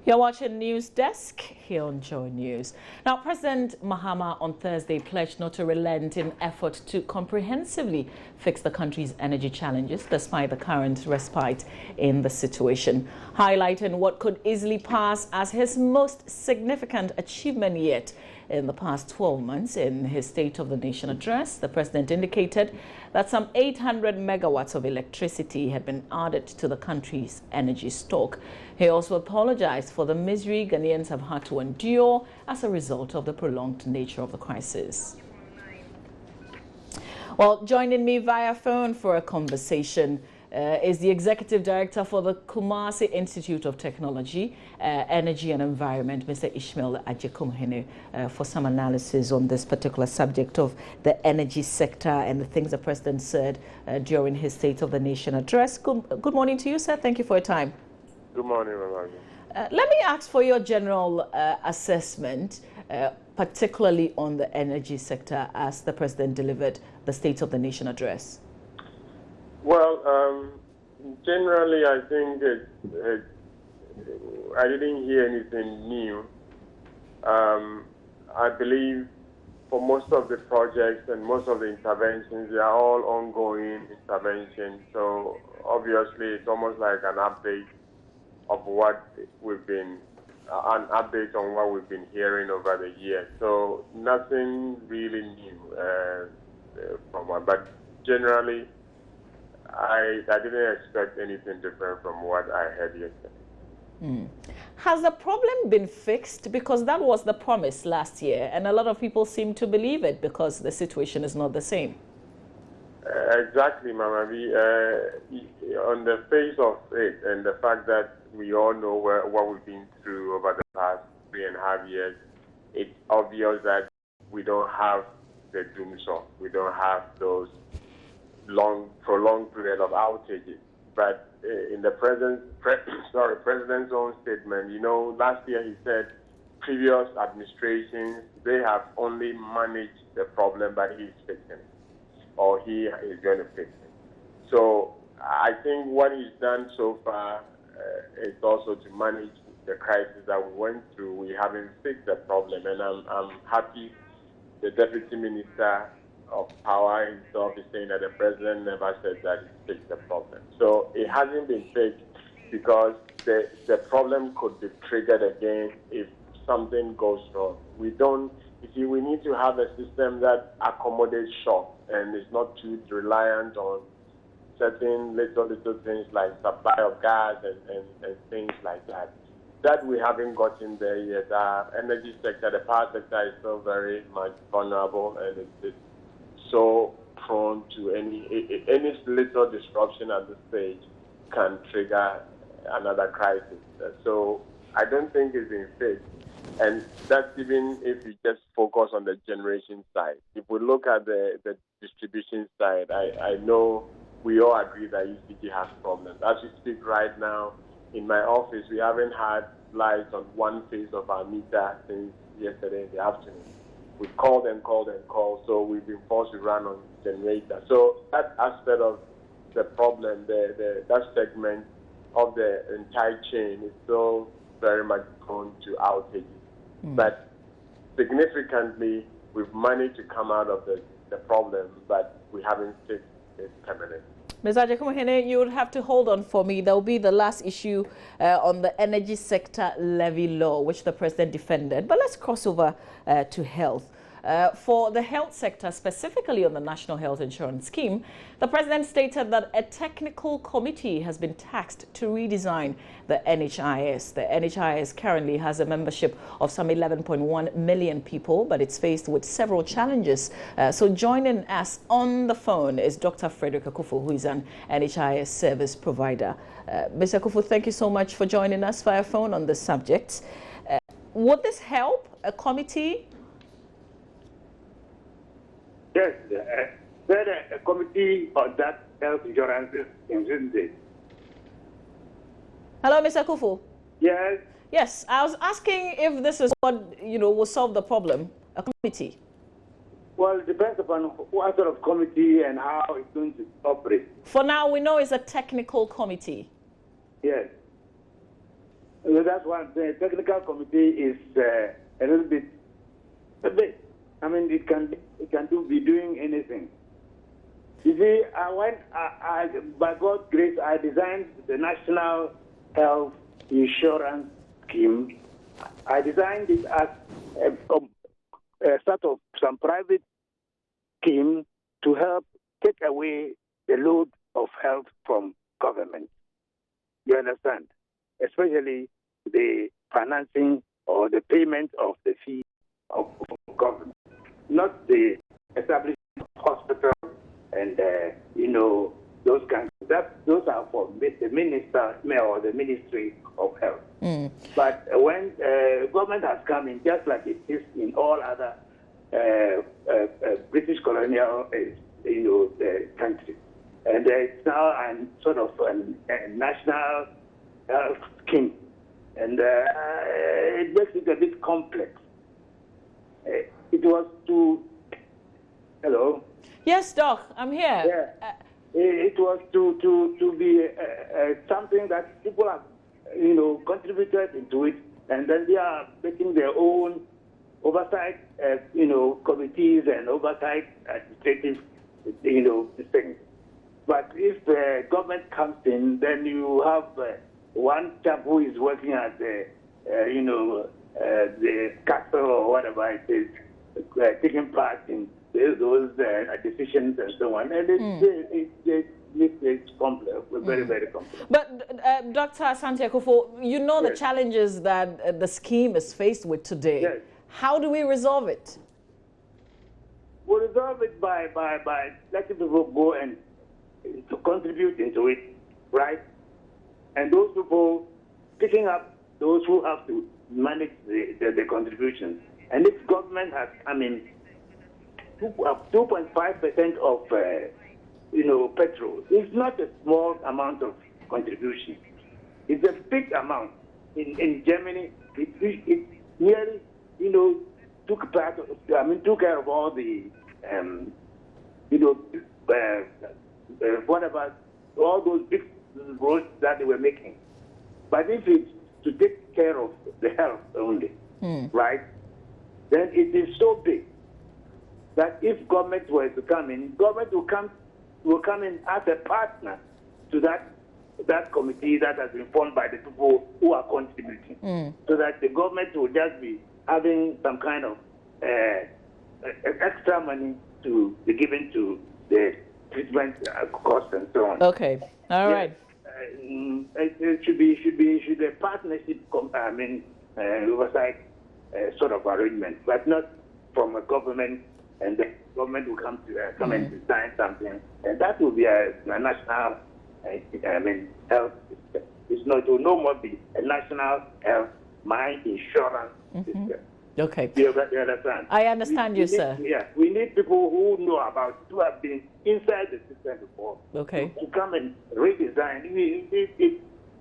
You're watching News Desk here on Joy News. Now, President Mahama on Thursday pledged not to relent in effort to comprehensively fix the country's energy challenges despite the current respite in the situation. Highlighting what could easily pass as his most significant achievement yet in the past 12 months in his State of the Nation address, the president indicated that some 800 megawatts of electricity had been added to the country's energy stock. He also apologized for the misery Ghanaians have had to endure as a result of the prolonged nature of the crisis. Well, joining me via phone for a conversation is the Executive Director for the Kumasi Institute of Technology, Energy and Environment, Mr. Ishmael Ajekumhene, for some analysis on this particular subject of the energy sector and the things the President said during his State of the Nation address. Good morning to you, sir. Thank you for your time. Good morning, Mama. Let me ask for your general assessment, particularly on the energy sector as the President delivered the State of the Nation address. Well, generally, I think I didn't hear anything new. I believe for most of the projects and most of the interventions, they are all ongoing interventions. So obviously, it's almost like an update of what we've been, an update on what we've been hearing over the years. So nothing really new from one, but generally, I didn't expect anything different from what I heard yesterday. Has the problem been fixed? Because that was the promise last year, and a lot of people seem to believe it because the situation is not the same. Exactly, Mama. On the face of it, and the fact that we all know what we've been through over the past 3.5 years, it's obvious that we don't have the doomsday. We don't have those prolonged period of outages. But in the president's own statement, you know, last year he said previous administrations, they have only managed the problem, but he's fixing it, or he is going to fix it. So I think what he's done so far is also to manage the crisis that we went through. We haven't fixed the problem, and I'm happy the Deputy Minister of Power himself is saying that the President never said that he fixed the problem. So it hasn't been fixed because the problem could be triggered again if something goes wrong. We need to have a system that accommodates shock and is not too reliant on certain little things like supply of gas and things like that. That we haven't gotten there yet. The energy sector, the power sector is still very much vulnerable, and it's so prone to any little disruption at this stage can trigger another crisis. So I don't think it's been fixed. And that's even if we just focus on the generation side. If we look at the distribution side, I know we all agree that ECG has problems. As we speak right now, in my office, we haven't had lights on one phase of our meter since yesterday in the afternoon. We've called and called and called, so we've been forced to run on generator. So that aspect of the problem, that segment of the entire chain is still very much prone to outages. But significantly, we've managed to come out of the problem, but we haven't fixed it permanently. Ms. Ajekumhene, you would have to hold on for me. There will be the last issue on the energy sector levy law, which the President defended. But let's cross over to health. For the health sector, specifically on the National Health Insurance Scheme, the President stated that a technical committee has been tasked to redesign the NHIS. The NHIS currently has a membership of some 11.1 million people, but it's faced with several challenges. So joining us on the phone is Dr. Frederick Akufu, who is an NHIS service provider. Mr. Akufu, thank you so much for joining us via phone on this subject. Would this help a committee? Yes, there is a committee on that health insurance in this. Hello, Mr. Kufu. Yes. Yes, I was asking if this is what, will solve the problem, a committee. Well, it depends upon what sort of committee and how it's going to operate. For now, we know it's a technical committee. Yes. The that's one thing. The technical committee is a little bit, I mean, it can be doing anything. You see, by God's grace, I designed the National Health Insurance Scheme. I designed it as a sort of some private scheme to help take away the load of health from government. You understand? Especially the financing or the payment of the fee of government, not the establishment of hospitals and those kinds. Those are for the minister or the Ministry of Health. But when government has come in, just like it is in all other British colonial countries, and it's now sort of a national health scheme, and it makes it a bit complex. It was to hello. Yes, Doc, I'm here. Yeah. It was to be something that people have, contributed into it, and then they are making their own oversight, committees and oversight administrative, things. But if the government comes in, then you have one chap who is working at the castle or whatever it is, taking part in those decisions and so on, and it's complex, very, very complex. But Dr. Asante Akufo, you know the challenges that the scheme is faced with today. Yes. How do we resolve it? We resolve it by letting people go and to contribute into it, right? And those people picking up those who have to manage the contributions. And if government has, 2.5% of petrol. It's not a small amount of contribution. It's a big amount. In Germany, it nearly took care of all the all those big roads that they were making. But if it's to take care of the health only, right? Then it is so big that if government were to come in, government will come in as a partner to that committee that has been formed by the people who are contributing, so that the government will just be having some kind of extra money to be given to the treatment costs and so on. Okay, all right. It should be a partnership, oversight sort of arrangement, but not from a government, and the government will come and design something, and that will be a national, health system. It will no more be a national health mine insurance system. Okay. You understand? I understand you, sir. We need people who know about, who have been inside the system before. Okay. To come and redesign.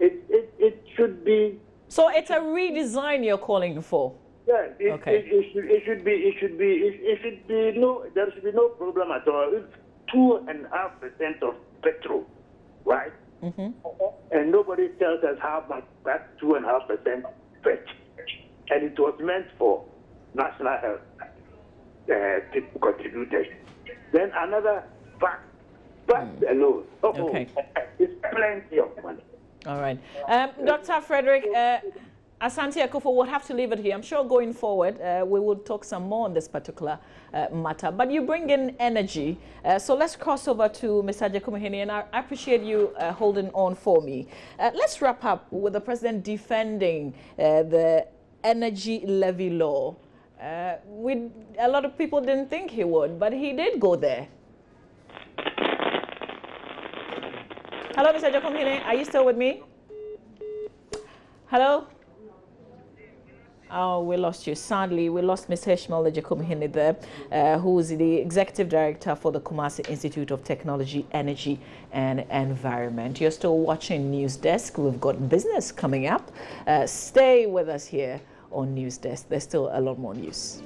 It should be. So it's a redesign you're calling for. Yeah. Okay. There should be no problem at all. It's 2.5% of petrol, right? And nobody tells us how much that 2.5% fetch. And it was meant for national health people contributed. Then another fact alone. Okay. It's plenty of money. All right. Dr. Frederick Asante Akufo, we'll have to leave it here. I'm sure going forward, we will talk some more on this particular matter. But you bring in energy. So let's cross over to Mr. Agyekuma, and I appreciate you holding on for me. Let's wrap up with the president defending the energy levy law. A lot of people didn't think he would, but he did go there. Hello, Mr. Agyekuma, are you still with me? Hello? Oh, we lost you. Sadly, we lost Ms. Ishmael Agyekuma there, who is the Executive Director for the Kumasi Institute of Technology, Energy and Environment. You're still watching News Desk. We've got business coming up. Stay with us here on News Desk. There's still a lot more news.